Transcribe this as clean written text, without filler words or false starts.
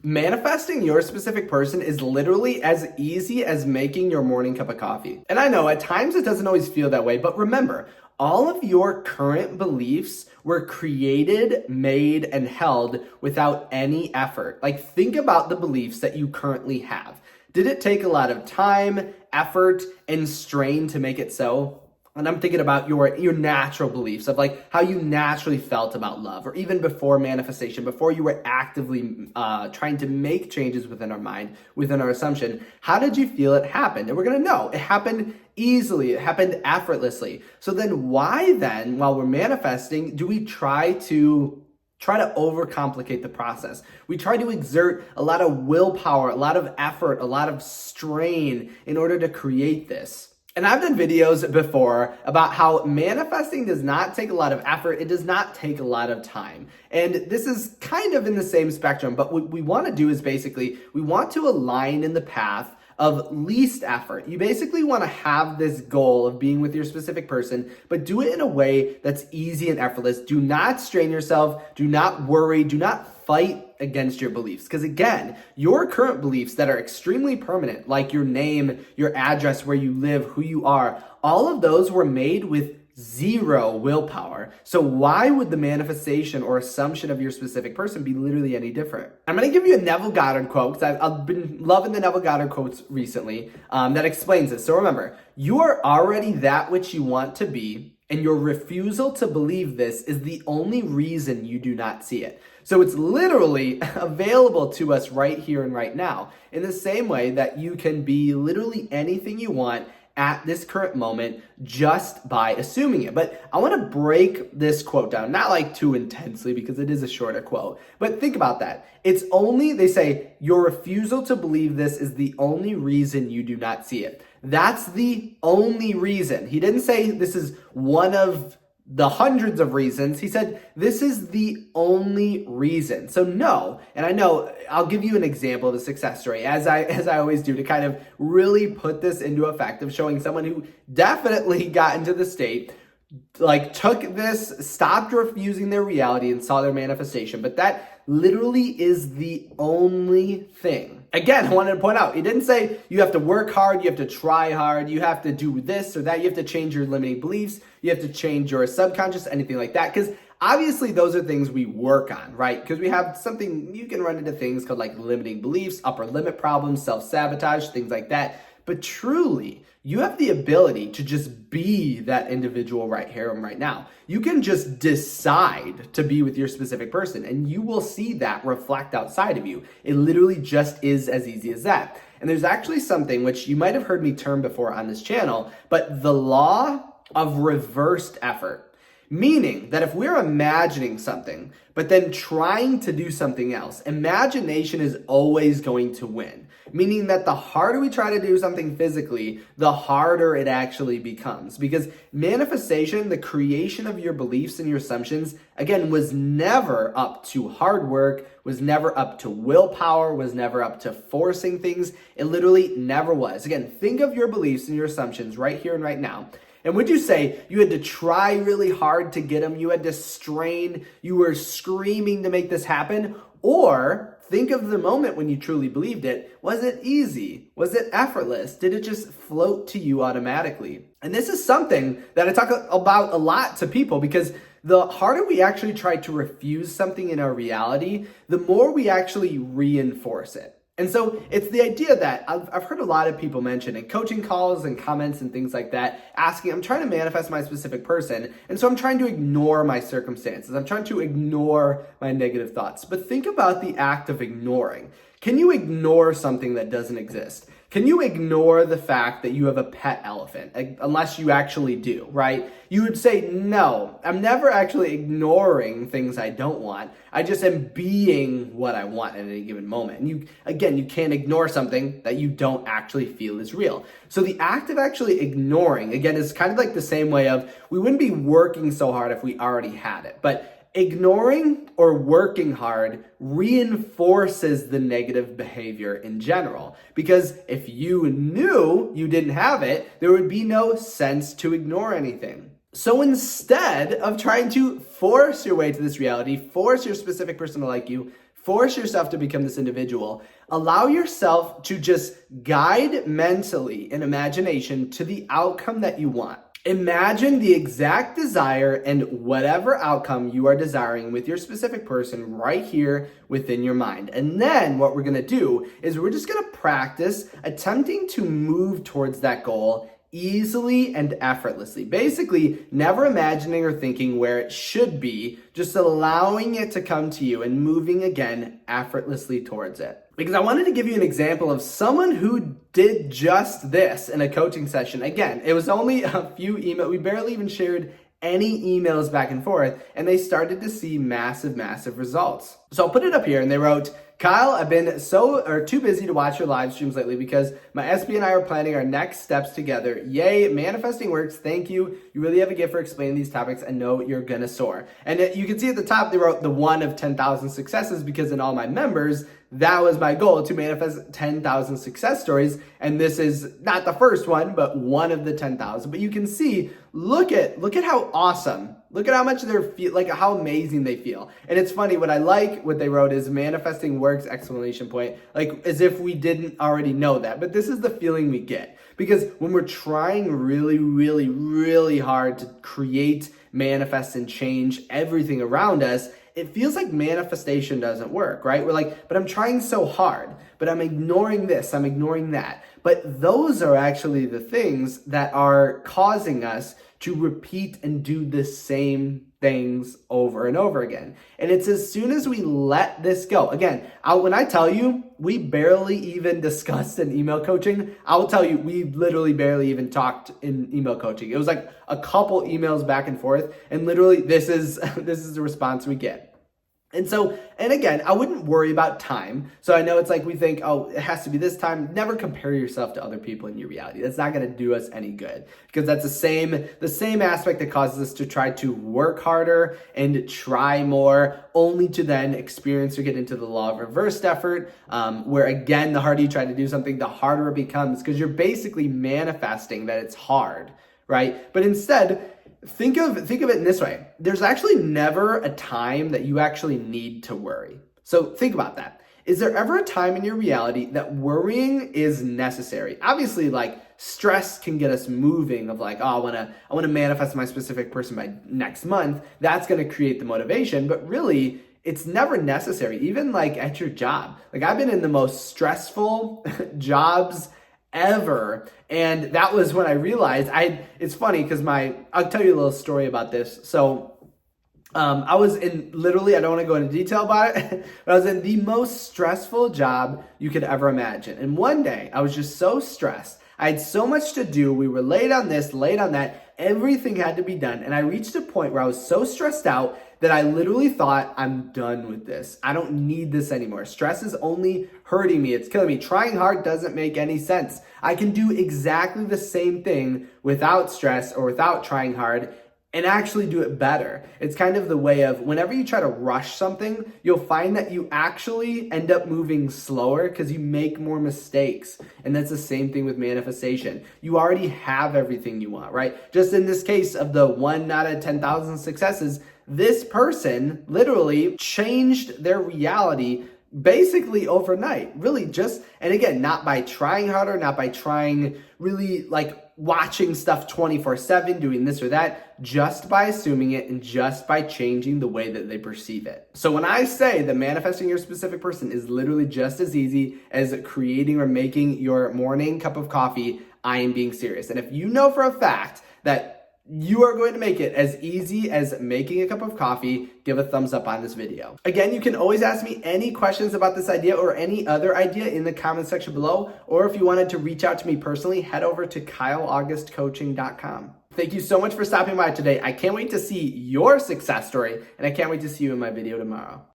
Manifesting your specific person is literally as easy as making your morning cup of coffee. And I know at times it doesn't always feel that way, but remember, all of your current beliefs were created, made, and held without any effort. Like, think about the beliefs that you currently have. Did it take a lot of time, effort, and strain to make it so? And I'm thinking about your natural beliefs of like how you naturally felt about love, or even before manifestation, before you were actively trying to make changes within our mind, within our assumption. How did you feel it happened? And we're gonna know it happened easily, it happened effortlessly. So then why then, while we're manifesting, do we try to overcomplicate the process? We try to exert a lot of willpower, a lot of effort, a lot of strain in order to create this. And I've done videos before about how manifesting does not take a lot of effort. It does not take a lot of time. And this is kind of in the same spectrum, but what we want to do is basically, we want to align in the path of least effort. You basically want to have this goal of being with your specific person, but do it in a way that's easy and effortless. Do not strain yourself. Do not worry. Do not fight against your beliefs. Because again, your current beliefs that are extremely permanent, like your name, your address, where you live, who you are, all of those were made with zero willpower. So why would the manifestation or assumption of your specific person be literally any different? I'm going to give you a Neville Godard quote, because I've been loving the Neville Godard quotes recently, that explains this. So remember, you are already that which you want to be, and your refusal to believe this is the only reason you do not see it. So it's literally available to us right here and right now, in the same way that you can be literally anything you want at this current moment just by assuming it. But I want to break this quote down, not like too intensely because it is a shorter quote, but think about that. It's only, they say, your refusal to believe this is the only reason you do not see it. That's the only reason. He didn't say this is one of the hundreds of reasons. He said, this is the only reason. So no, and I know I'll give you an example of a success story, as I always do, to kind of really put this into effect of showing someone who definitely got into the state, like took this, stopped refusing their reality and saw their manifestation. But that literally is the only thing. Again, I wanted to point out, he didn't say you have to work hard, you have to try hard, you have to do this or that, you have to change your limiting beliefs, you have to change your subconscious, anything like that. Because obviously those are things we work on, right? Because we have something, you can run into things called like limiting beliefs, upper limit problems, self-sabotage, things like that. But truly, you have the ability to just be that individual right here and right now. You can just decide to be with your specific person, and you will see that reflect outside of you. It literally just is as easy as that. And there's actually something which you might have heard me term before on this channel, but the law of reversed effort. Meaning that if we're imagining something, but then trying to do something else, imagination is always going to win. Meaning that the harder we try to do something physically, the harder it actually becomes. Because manifestation, the creation of your beliefs and your assumptions, again, was never up to hard work, was never up to willpower, was never up to forcing things. It literally never was. Again, think of your beliefs and your assumptions right here and right now. And would you say you had to try really hard to get them? You had to strain, you were screaming to make this happen? Or think of the moment when you truly believed it. Was it easy? Was it effortless? Did it just float to you automatically? And this is something that I talk about a lot to people, because the harder we actually try to refuse something in our reality, the more we actually reinforce it. And so it's the idea that I've heard a lot of people mention in coaching calls and comments and things like that, asking, I'm trying to manifest my specific person, and so I'm trying to ignore my circumstances. I'm trying to ignore my negative thoughts. But think about the act of ignoring. Can you ignore something that doesn't exist? Can you ignore the fact that you have a pet elephant? Unless you actually do, right? You would say, no, I'm never actually ignoring things I don't want. I just am being what I want at any given moment. And you can't ignore something that you don't actually feel is real. So the act of actually ignoring, again, is kind of like the same way of, we wouldn't be working so hard if we already had it. But ignoring or working hard reinforces the negative behavior in general. Because if you knew you didn't have it, there would be no sense to ignore anything. So instead of trying to force your way to this reality, force your specific person to like you, force yourself to become this individual. Allow yourself to just guide mentally in imagination to the outcome that you want. Imagine the exact desire and whatever outcome you are desiring with your specific person right here within your mind. And then what we're gonna do is we're just gonna practice attempting to move towards that goal easily and effortlessly. Basically, never imagining or thinking where it should be, just allowing it to come to you and moving again effortlessly towards it. Because I wanted to give you an example of someone who did just this in a coaching session. Again, it was only a few emails. We barely even shared any emails back and forth, and they started to see massive results. So I'll put it up here, and they wrote, Kyle, I've been too busy to watch your live streams lately because my SB and I are planning our next steps together. Yay, manifesting works. Thank you. You really have a gift for explaining these topics. I know you're gonna soar. And you can see at the top, they wrote the one of 10,000 successes because in all my members, that was my goal, to manifest 10,000 success stories. And this is not the first one, but one of the 10,000. But you can see, look at how awesome. Look at how much how amazing they feel. And it's funny, what they wrote is manifesting works, exclamation point, like as if we didn't already know that. But this is the feeling we get. Because when we're trying really hard to create, manifest, and change everything around us, it feels like manifestation doesn't work, right? We're like, but I'm trying so hard, but I'm ignoring this, I'm ignoring that. But those are actually the things that are causing us to repeat and do the same things over and over again. And it's as soon as we let this go. Again, when I tell you, we barely even discussed in email coaching, I will tell you, we literally barely even talked in email coaching. It was like a couple emails back and forth, and literally this is the response we get. And again, I wouldn't worry about time. So I know it's like we think, oh, it has to be this time. Never compare yourself to other people in your reality. That's not going to do us any good, because that's the same aspect that causes us to try to work harder and try more, only to then experience or get into the law of reversed effort, where again, the harder you try to do something, the harder it becomes, because you're basically manifesting that it's hard, right? But instead, think of it in this way. There's actually never a time that you actually need to worry. So think about that. Is there ever a time in your reality that worrying is necessary? Obviously, like stress can get us moving of like, oh, I want to manifest my specific person by next month. That's going to create the motivation, but really it's never necessary. Even like at your job. Like I've been in the most stressful jobs ever. And that was when I realized it's funny because I'll tell you a little story about this. So I was in literally, I don't want to go into detail about it, but I was in the most stressful job you could ever imagine. And one day I was just so stressed. I had so much to do. We were late on this, late on that. Everything had to be done. And I reached a point where I was so stressed out that I literally thought, I'm done with this. I don't need this anymore. Stress is only hurting me. It's killing me. Trying hard doesn't make any sense. I can do exactly the same thing without stress or without trying hard and actually do it better. It's kind of the way of whenever you try to rush something, you'll find that you actually end up moving slower because you make more mistakes. And that's the same thing with manifestation. You already have everything you want, right? Just in this case of the 1 out of 10,000 successes, this person literally changed their reality basically overnight. Really just, and again, not by trying harder, not by trying really like watching stuff 24/7, doing this or that, just by assuming it and just by changing the way that they perceive it. So when I say that manifesting your specific person is literally just as easy as creating or making your morning cup of coffee, I am being serious. And if you know for a fact that you are going to make it as easy as making a cup of coffee, give a thumbs up on this video. Again, you can always ask me any questions about this idea or any other idea in the comment section below. Or if you wanted to reach out to me personally, head over to kyleaugustcoaching.com. Thank you so much for stopping by today. I can't wait to see your success story, and I can't wait to see you in my video tomorrow.